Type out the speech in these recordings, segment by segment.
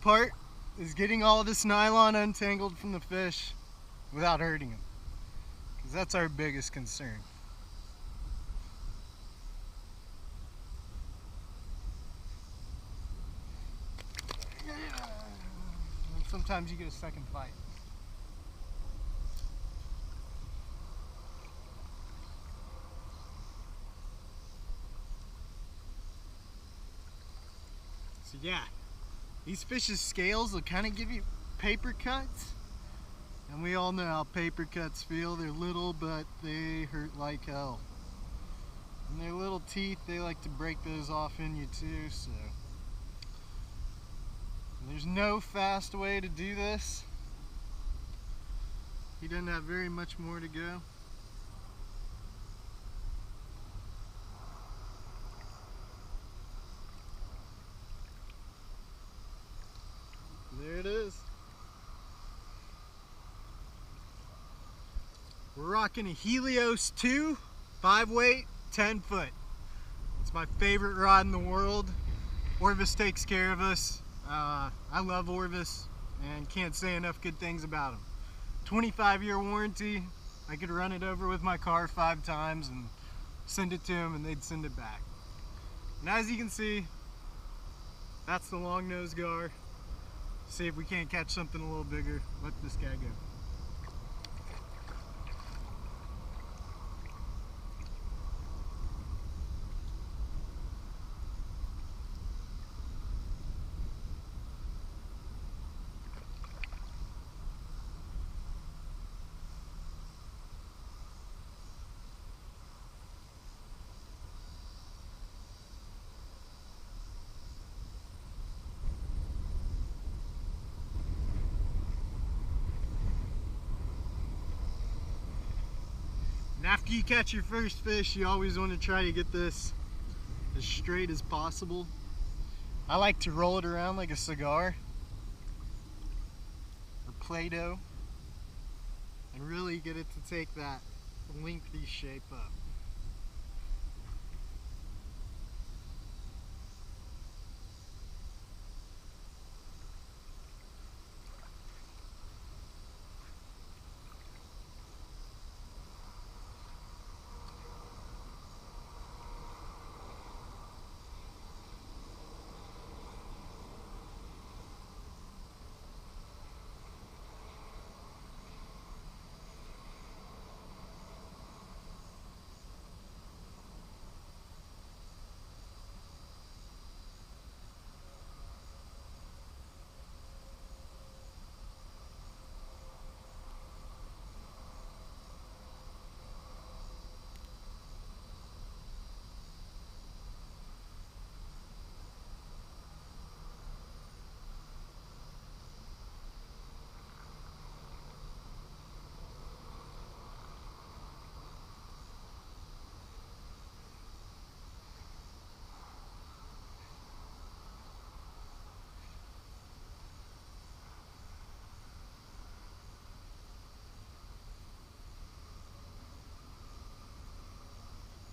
part is getting all this nylon untangled from the fish without hurting them, because that's our biggest concern. And sometimes you get a second bite. So yeah, these fish's scales will kind of give you paper cuts, and we all know how paper cuts feel. They're little, but they hurt like hell. And their little teeth, they like to break those off in you too, so there's no fast way to do this. He doesn't have very much more to go. There it is. We're rocking a Helios2, 5-weight, 10-foot. It's my favorite rod in the world. Orvis takes care of us. I love Orvis and can't say enough good things about him. 25-year warranty. I could run it over with my car 5 times and send it to him and they'd send it back. And as you can see, that's the long nose gar. See if we can't catch something a little bigger. Let this guy go. And after you catch your first fish, you always want to try to get this as straight as possible. I like to roll it around like a cigar or Play-Doh and really get it to take that lengthy shape up.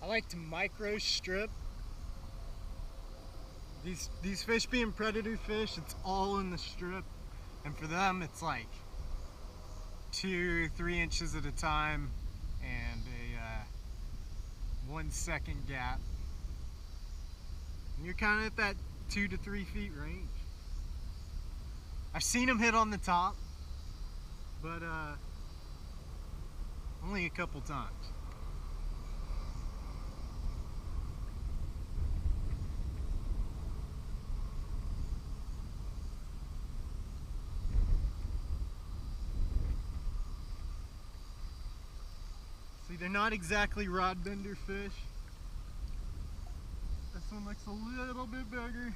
I like to micro strip. These fish being predator fish, it's all in the strip. And for them, it's like 2 or 3 inches at a time and a 1 second gap. And you're kind of at that 2 to 3 feet range. I've seen them hit on the top, but only a couple times. See, they're not exactly rod bender fish. This one looks a little bit bigger.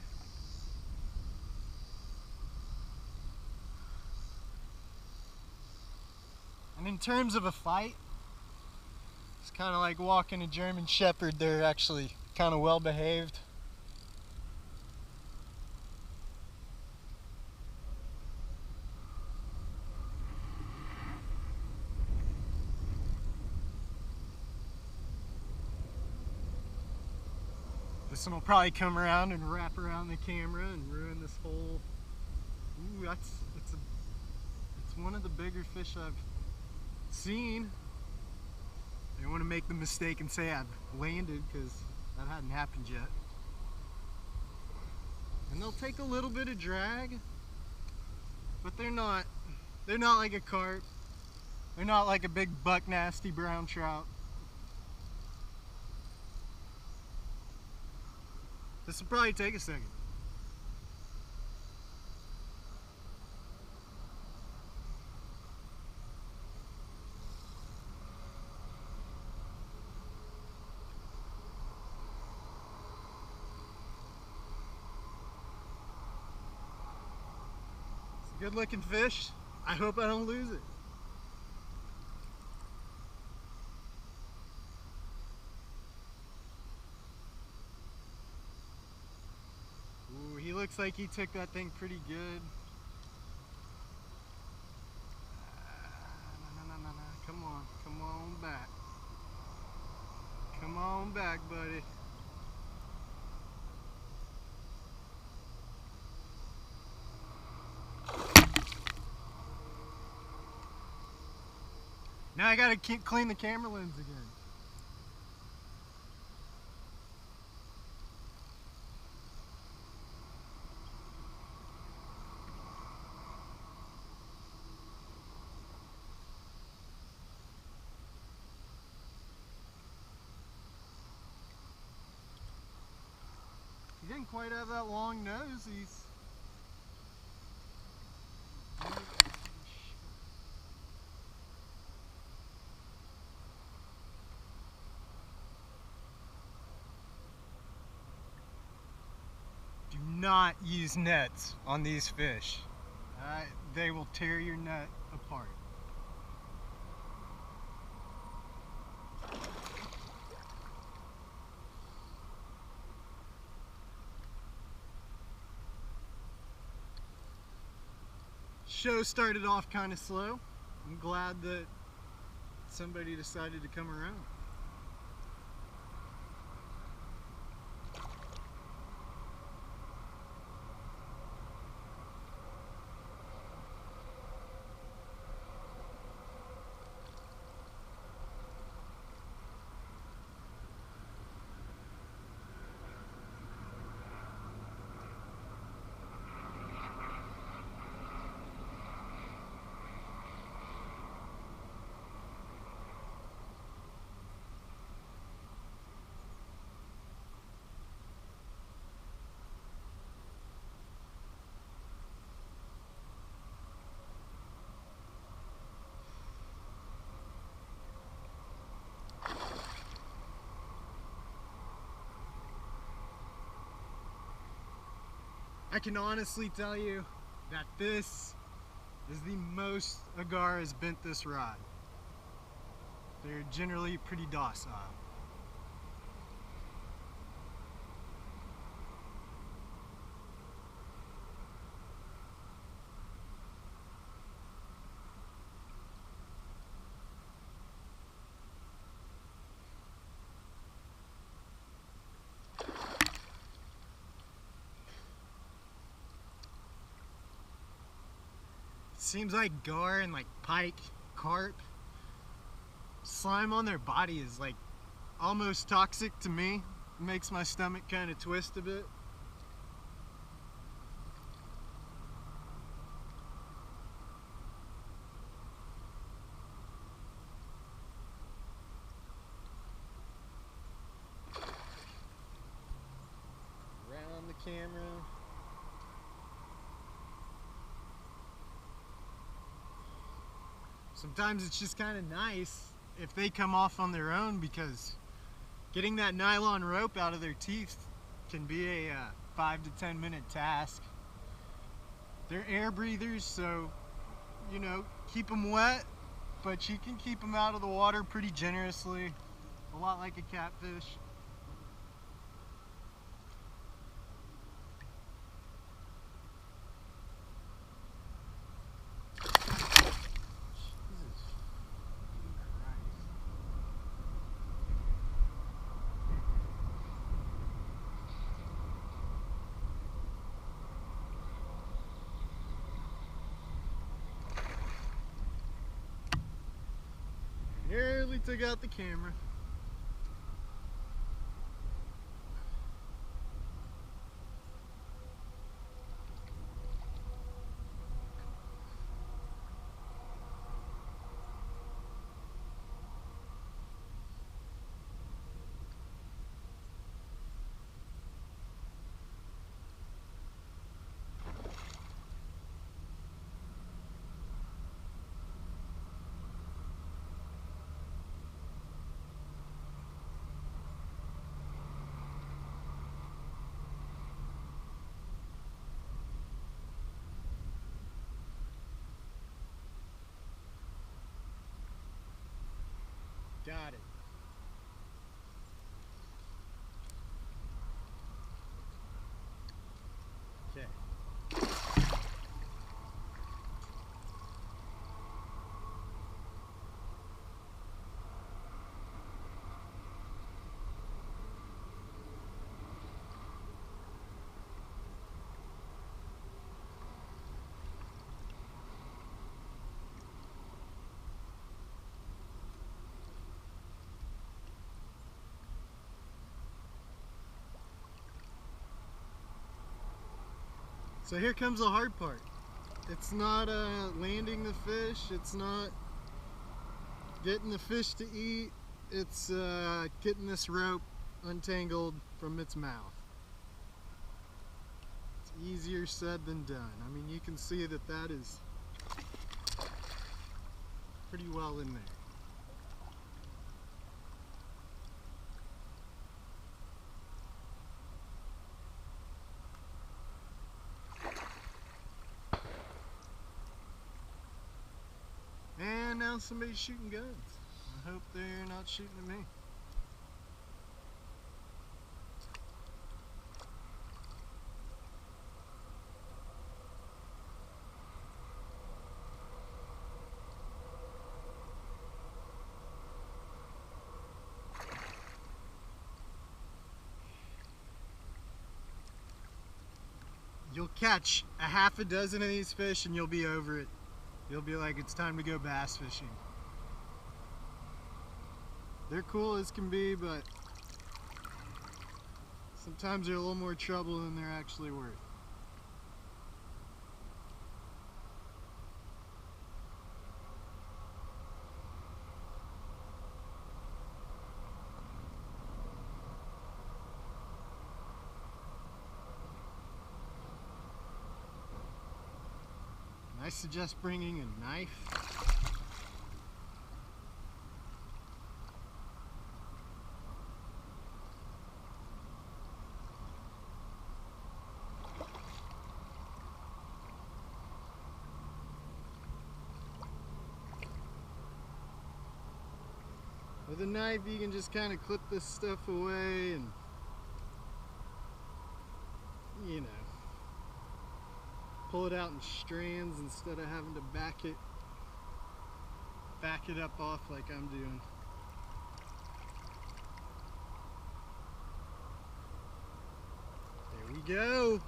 And in terms of a fight, it's kind of like walking a German Shepherd. They're actually kind of well behaved. This one will probably come around and wrap around the camera and ruin this whole It's one of the bigger fish I've seen. I don't want to make the mistake and say I've landed, because that hadn't happened yet. And they'll take a little bit of drag, but they're not like a carp. They're not like a big buck nasty brown trout. This will probably take a second. It's a good looking fish. I hope I don't lose it. Ooh, he looks like he took that thing pretty good. No. Come on back. Come on back, buddy. Now I gotta clean the camera lens again. He didn't quite have that long nose. Do not use nets on these fish. They will tear your net apart. Show started off kind of slow. I'm glad that somebody decided to come around. I can honestly tell you that this is the most agar has bent this rod. They're generally pretty docile. Seems like gar and like pike, carp, slime on their body is like almost toxic to me. It makes my stomach kind of twist a bit. Around the camera. Sometimes it's just kind of nice if they come off on their own, because getting that nylon rope out of their teeth can be a 5 to 10 minute task. They're air breathers, so you know, keep them wet, but you can keep them out of the water pretty generously, a lot like a catfish. accidentally took out the camera. Got it. Okay. So here comes the hard part. It's not landing the fish, it's not getting the fish to eat, it's getting this rope untangled from its mouth. It's easier said than done. I mean, you can see that that is pretty well in there. And now somebody's shooting guns. I hope they're not shooting at me. You'll catch a half a dozen of these fish and you'll be over it. You'll be like, it's time to go bass fishing. They're cool as can be, but sometimes they're a little more trouble than they're actually worth. I suggest bringing a knife. With a knife you can just kind of clip this stuff away and, you know, pull it out in strands instead of having to back it up off like I'm doing. There we go.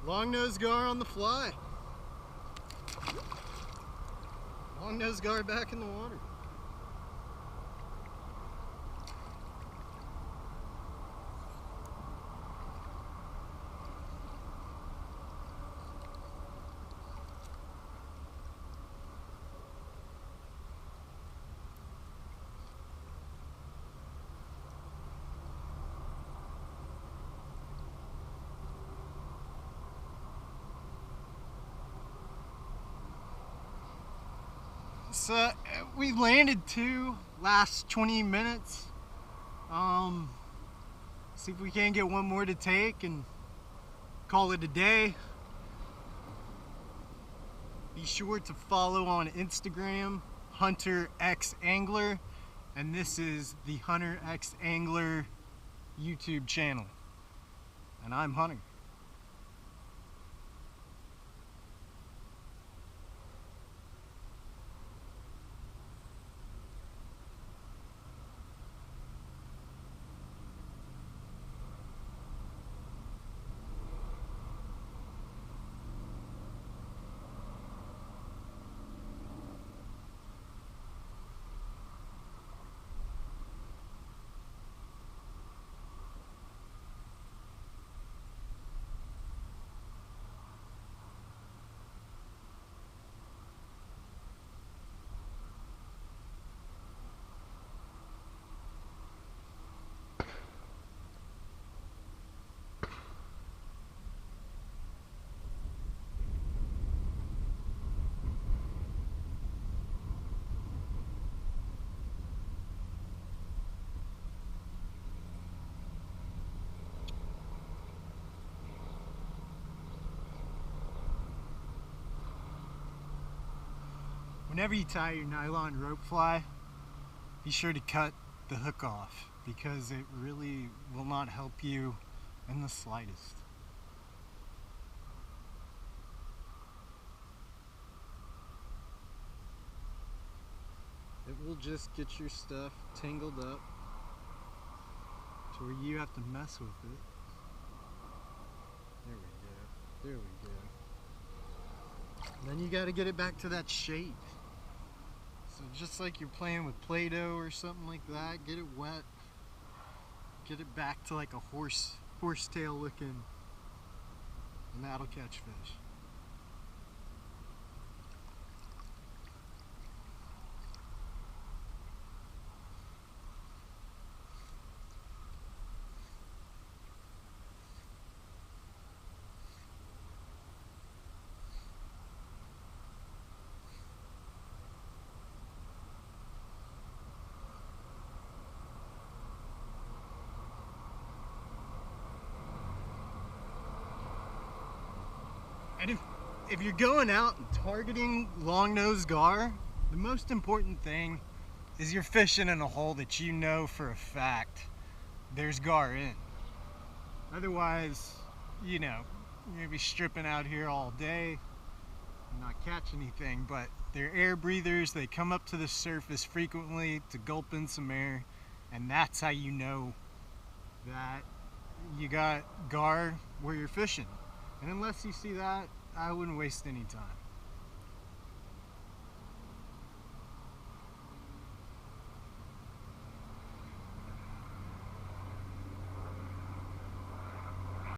Long-nosed gar on the fly. Long-nosed gar back in the water. So we landed 2 last 20 minutes. See if we can get one more to take and call it a day. Be sure to follow on Instagram, Hunter X Angler, and this is the Hunter X Angler YouTube channel. And I'm Hunter. Whenever you tie your nylon rope fly, be sure to cut the hook off because it really will not help you in the slightest. It will just get your stuff tangled up to where you have to mess with it. There we go. There we go. Then you got to get it back to that shape. So just like you're playing with Play-Doh or something like that, get it wet. Get it back to like a horsetail looking, and that'll catch fish. And if you're going out and targeting long-nosed gar, the most important thing is you're fishing in a hole that you know for a fact there's gar in. Otherwise, you know, you're gonna be stripping out here all day and not catch anything. But they're air breathers, they come up to the surface frequently to gulp in some air, and that's how you know that you got gar where you're fishing. And unless you see that, I wouldn't waste any time.